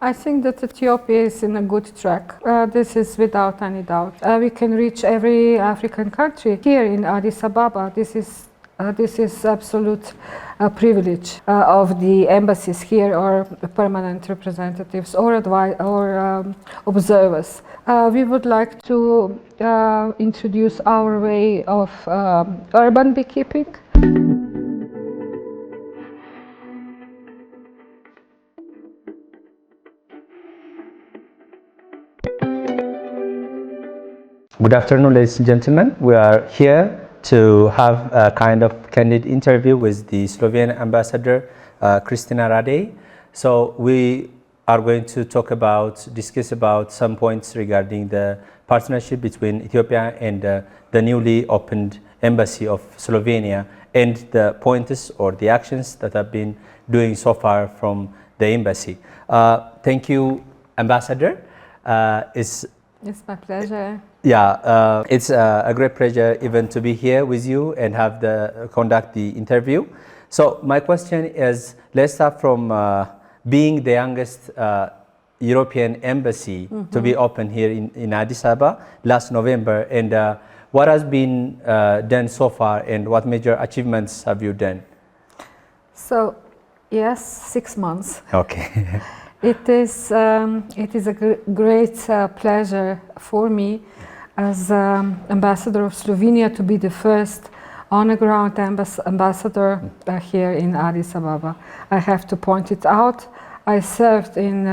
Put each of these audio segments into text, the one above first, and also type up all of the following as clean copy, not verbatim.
I think that Ethiopia is in a good track. This is without any doubt. We can reach every African country here in Addis Ababa. This is absolute privilege of the embassies here, or permanent representatives, or observers. We would like to introduce our way of urban beekeeping. Good afternoon, ladies and gentlemen. We are here to have a kind of candid interview with the Slovenian Ambassador, Kristina Radej. So we are going to discuss about some points regarding the partnership between Ethiopia and the newly opened embassy of Slovenia, and the pointers or the actions that have been doing so far from the embassy. Thank you, Ambassador. It's my pleasure. Yeah, it's a great pleasure even to be here with you and conduct the interview. So my question is, let's start from being the youngest European embassy to be opened here in Addis Ababa last November, and what has been done so far, and what major achievements have you done? So, yes, 6 months. Okay. It is a great pleasure for me as Ambassador of Slovenia to be the first on-the-ground ambassador here in Addis Ababa. I have to point it out. I served in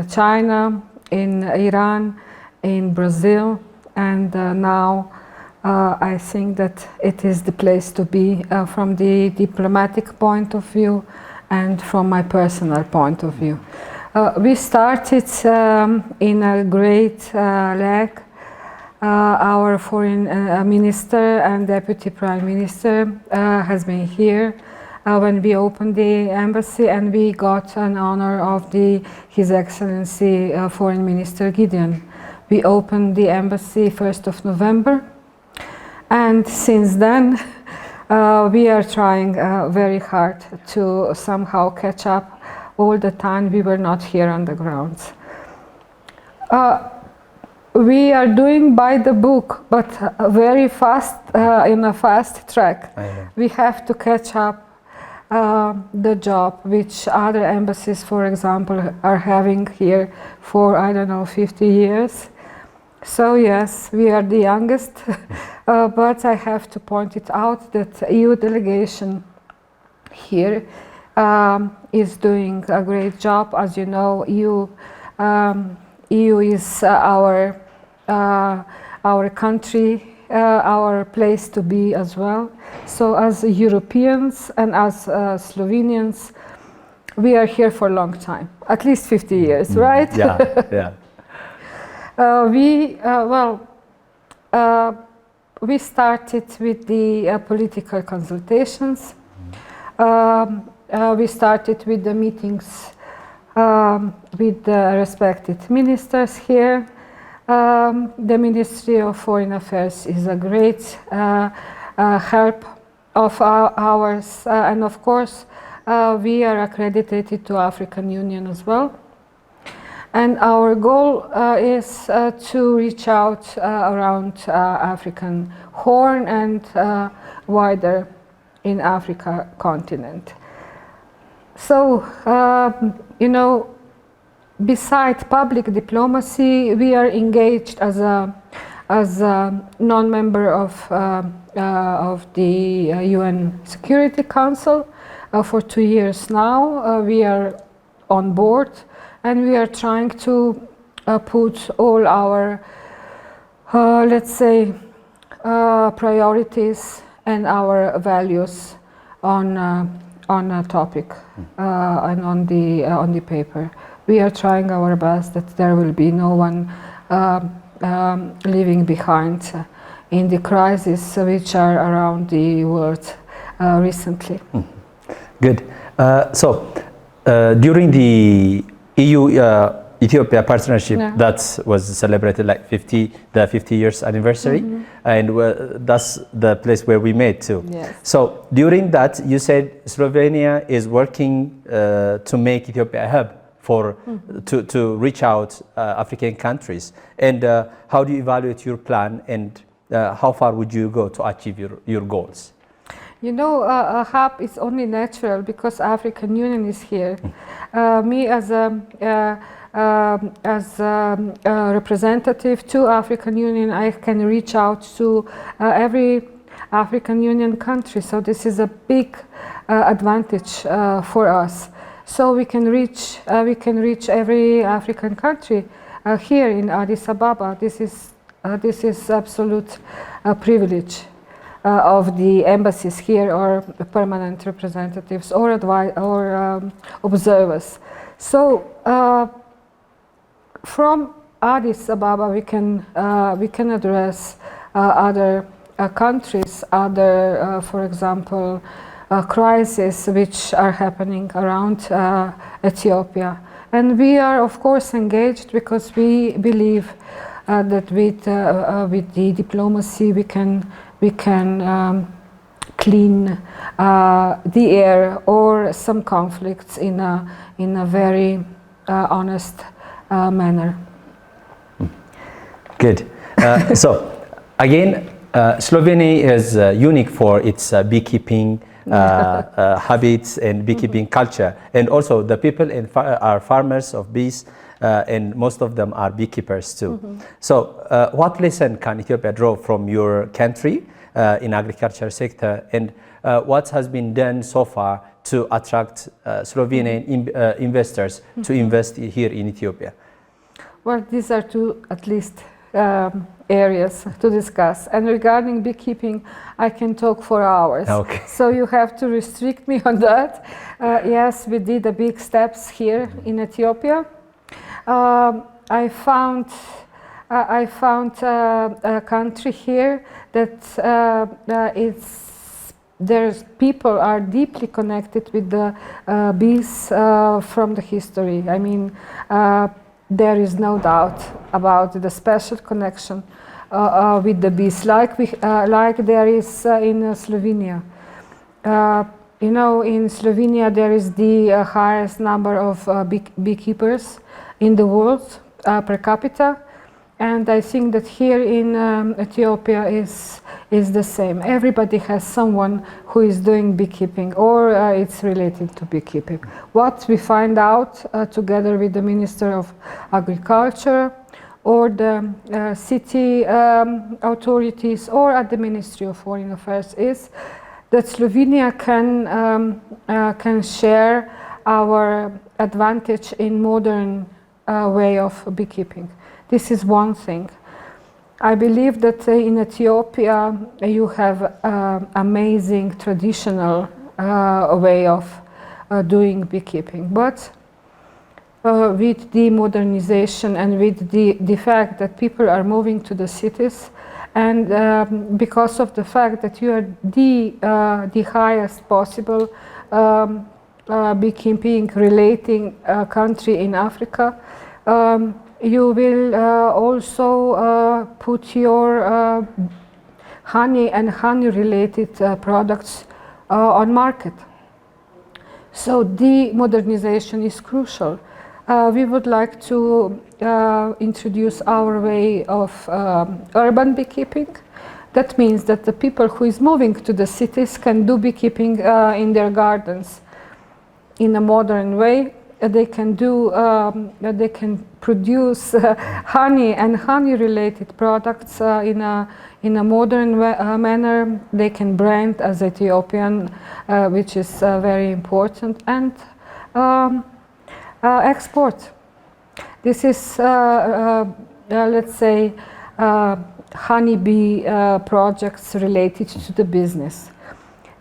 China, in Iran, in Brazil, and now I think that it is the place to be from the diplomatic point of view and from my personal point of view. We started in a great leg. Our foreign minister and deputy prime minister has been here when we opened the embassy, and we got an honor of His Excellency Foreign Minister Gideon. We opened the embassy 1st of November, and since then we are trying very hard to somehow catch up all the time we were not here on the grounds. We are doing by the book, but very fast, in a fast track. We have to catch up the job which other embassies, for example, are having here for, I don't know, 50 years. So yes, we are the youngest, but I have to point it out that EU delegation here is doing a great job. As you know, EU is our country, our place to be as well. So as Europeans and as Slovenians, we are here for a long time, at least 50 years, right? Yeah, yeah. We started with the political consultations. We started with the meetings with the respected ministers here. The Ministry of Foreign Affairs is a great help of ours, and of course we are accredited to African Union as well. And our goal is to reach out around African Horn and wider in Africa continent. So, you know, beside public diplomacy, we are engaged as a non-member of the UN Security Council for 2 years now. We are on board, and we are trying to put all our, let's say, priorities and our values on a topic and on the paper. We are trying our best that there will be no one leaving behind in the crises which are around the world recently. Good. So during the EU-Ethiopia partnership, that was celebrated like the 50 years anniversary, and that's the place where we met too. Yes. So during that, you said Slovenia is working to make Ethiopia a hub to reach out African countries. And how do you evaluate your plan, and how far would you go to achieve your goals? You know, a hub is only natural because African Union is here. Me as a representative to African Union, I can reach out to every African Union country. So this is a big advantage for us. So we can reach every African country here in Addis Ababa. This is absolute privilege of the embassies here, or permanent representatives, or observers. So from Addis Ababa we can address other countries, other for example crises which are happening around Ethiopia, and we are of course engaged because we believe that with the diplomacy we can clean the air or some conflicts in a very honest manner. Good. So again, Slovenia is unique for its beekeeping habits and beekeeping culture, and also the people are farmers of bees, and most of them are beekeepers too. So what lesson can Ethiopia draw from your country in agriculture sector, and what has been done so far to attract Slovenian investors to invest here in Ethiopia? Well, these are two at least areas to discuss, and regarding beekeeping I can talk for hours. Okay. So you have to restrict me on that. Yes, we did the big steps here in Ethiopia. I found a country here that there's people are deeply connected with the bees from the history. I mean, there is no doubt about the special connection with the bees, like there is in Slovenia. You know, in Slovenia there is the highest number of beekeepers in the world per capita, and I think that here in Ethiopia is the same. Everybody has someone who is doing beekeeping, or it's related to beekeeping. What we find out together with the Minister of Agriculture, or the city authorities, or at the Ministry of Foreign Affairs, is that Slovenia can share our advantage in modern way of beekeeping. This is one thing. I believe that in Ethiopia you have amazing traditional way of doing beekeeping, but with the modernization and with the fact that people are moving to the cities, and because of the fact that you are the highest possible beekeeping relating country in Africa, you will also put your honey and honey related products on market. So the modernization is crucial. We would like to introduce our way of urban beekeeping. That means that the people who is moving to the cities can do beekeeping in their gardens in a modern way. They can produce honey and honey related products in a modern manner. They can brand as Ethiopian, which is very important, and export. This is let's say honeybee projects related to the business.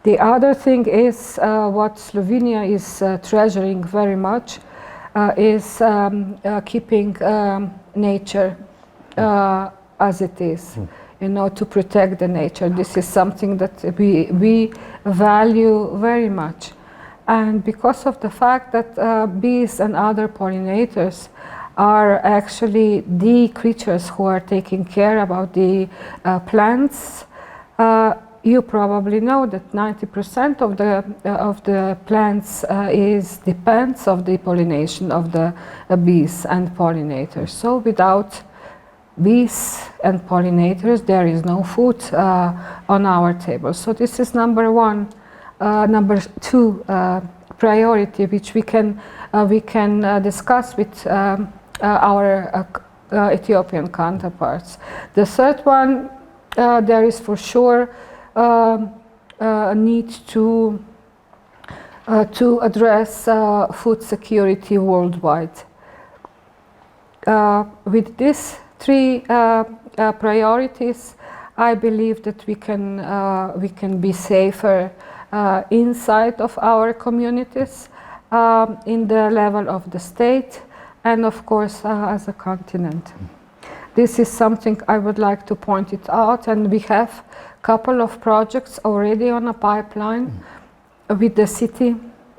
The other thing is what Slovenia is treasuring very much is keeping nature as it is, you know, to protect the nature. This is something that we value very much. And because of the fact that bees and other pollinators are actually the creatures who are taking care about the plants, You probably know that 90% of the plants depends of the pollination of the bees and pollinators. So without bees and pollinators, there is no food on our table. So this is number one. Number two priority, which we can discuss with our Ethiopian counterparts. The third one, there is for sure a need to address food security worldwide. With these three priorities, I believe that we can be safer inside of our communities, in the level of the state, and of course as a continent. This is something I would like to point it out, and we have a couple of projects already on a pipeline with the city,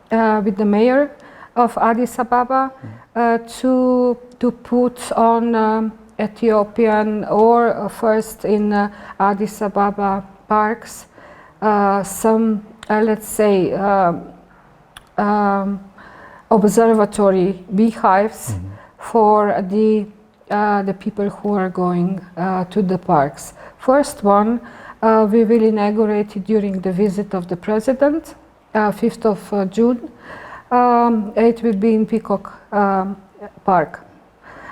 with the mayor of Addis Ababa, to put on Ethiopian or first in Addis Ababa parks some, let's say, observatory beehives for the people who are going to the parks. First one we will inaugurate it during the visit of the president, 5th of June. It will be in Peacock Park.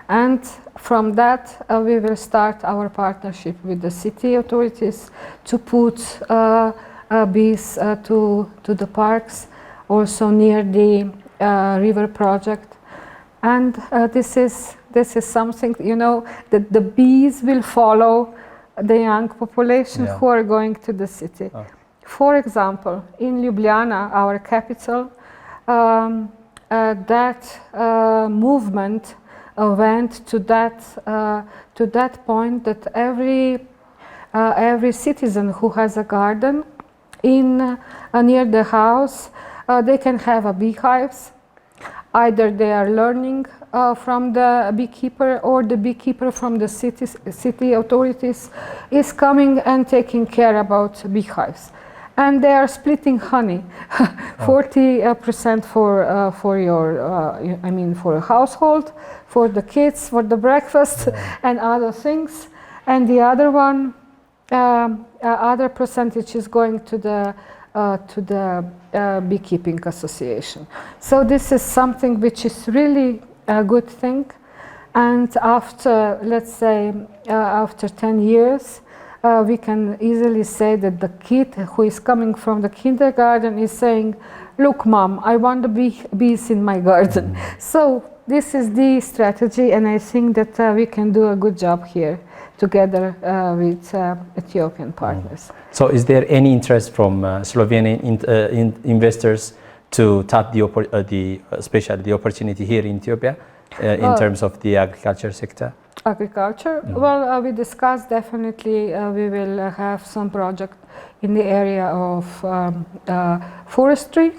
And from that we will start our partnership with the city authorities to put bees to the parks, also near the river project. And this is something, you know, that the bees will follow the young population who are going to the city. For example, in Ljubljana, our capital, that movement went to that point that every citizen who has a garden in near the house, they can have a beehives. Either they are learning from the beekeeper, or the beekeeper from the city authorities is coming and taking care about beehives. And they are splitting honey, 40% for your, I mean, for a household, for the kids, for the breakfast, and other things. And the other one, other percentage is going to the Beekeeping Association. So this is something which is really a good thing. And after, let's say, after 10 years, we can easily say that the kid who is coming from the kindergarten is saying, "Look, Mom, I want the bees in my garden." So this is the strategy, and I think that we can do a good job here together with Ethiopian partners. So is there any interest from Slovenian investors to tap especially the opportunity here in Ethiopia in terms of the agriculture sector? Agriculture? Well, we discussed definitely we will have some project in the area of forestry.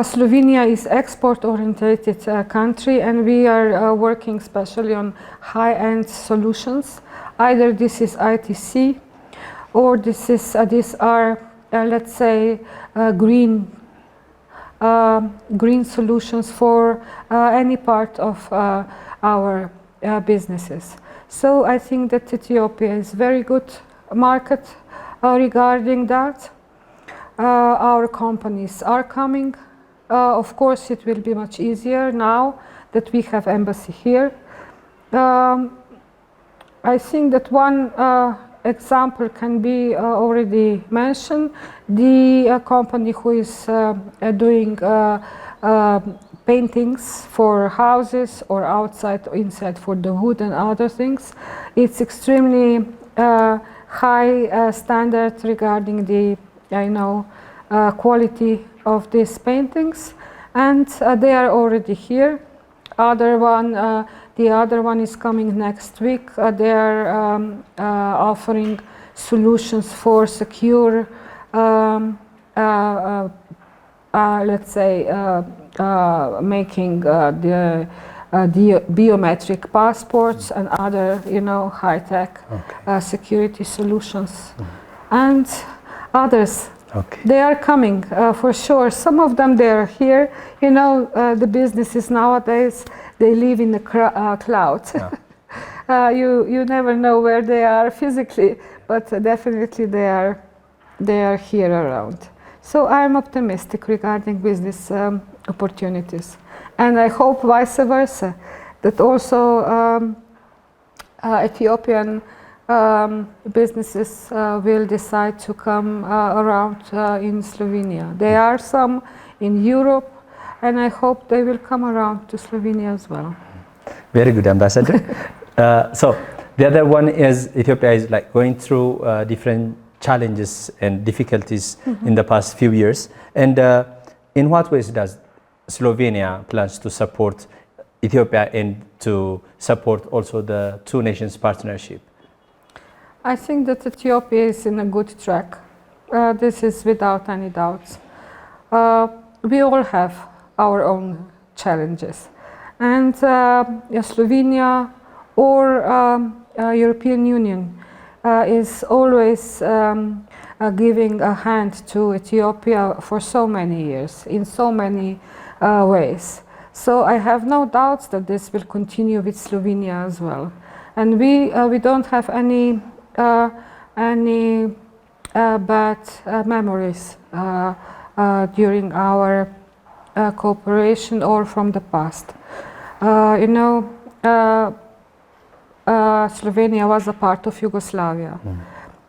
Slovenia is export-oriented country, and we are working especially on high-end solutions. Either this is ITC, or these are let's say green solutions for any part of our businesses. So I think that Ethiopia is very good market regarding that. Our companies are coming. Of course, it will be much easier now that we have embassy here. I think that one example can be already mentioned. The company who is doing paintings for houses, or outside or inside for the wood and other things. It's extremely high standard regarding the quality of these paintings, and they are already here. The other one is coming next week. They are offering solutions for secure, let's say, making the biometric passports and other, high-tech security solutions. and others. Okay. They are coming for sure. Some of them they are here. You know, the businesses nowadays, they live in the cloud. You never know where they are physically, but definitely they are here around. So I'm optimistic regarding business opportunities, and I hope vice versa, that also Ethiopian businesses will decide to come around in Slovenia. There are some in Europe, and I hope they will come around to Slovenia as well. Very good, Ambassador. So the other one is Ethiopia is like going through different challenges and difficulties in the past few years. And in what ways does Slovenia plans to support Ethiopia and to support also the two nations partnership? I think that Ethiopia is in a good track. This is without any doubts. We all have our own challenges. And Slovenia or European Union is always giving a hand to Ethiopia for so many years, in so many ways. So I have no doubts that this will continue with Slovenia as well. And we don't have any bad memories during our cooperation or from the past. You know, Slovenia was a part of Yugoslavia.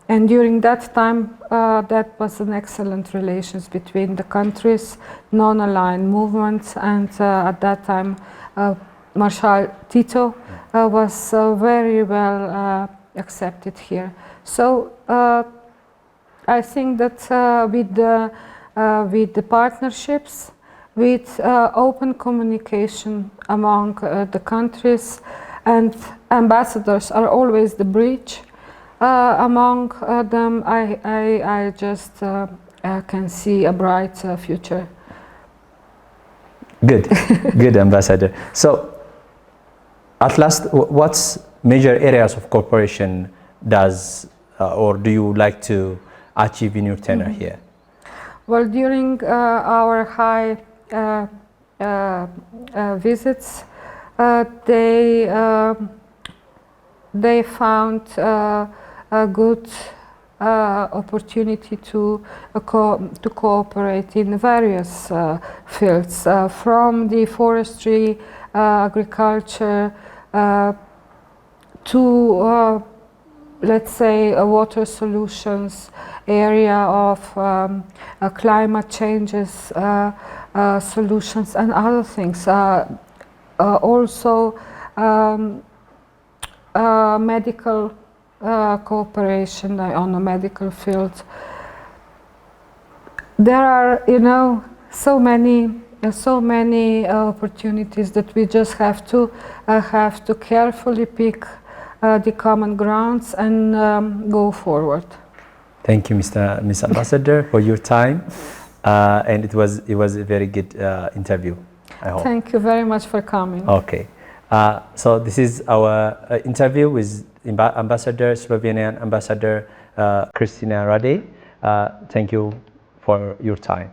And during that time, that was an excellent relations between the countries, non-aligned movements, and at that time, Marshal Tito was very well accepted here. So I think that with the partnerships, with open communication among the countries, and ambassadors are always the bridge among them, I just can see a bright future. Good, good, Ambassador. So, at last, what's major areas of cooperation does or do you like to achieve in your tenure here? Well, during our high visits, they found a good opportunity to cooperate in various fields, from the forestry, agriculture, to let's say water solutions, area of climate changes solutions, and other things. Also medical cooperation on the medical field. There are, you know, so many opportunities that we just have to carefully pick the common grounds and go forward. Thank you, Miss Ambassador, for your time, and it was a very good interview, I hope. Thank you very much for coming. Okay, so this is our interview with Slovenian Ambassador Kristina Radej. Thank you for your time.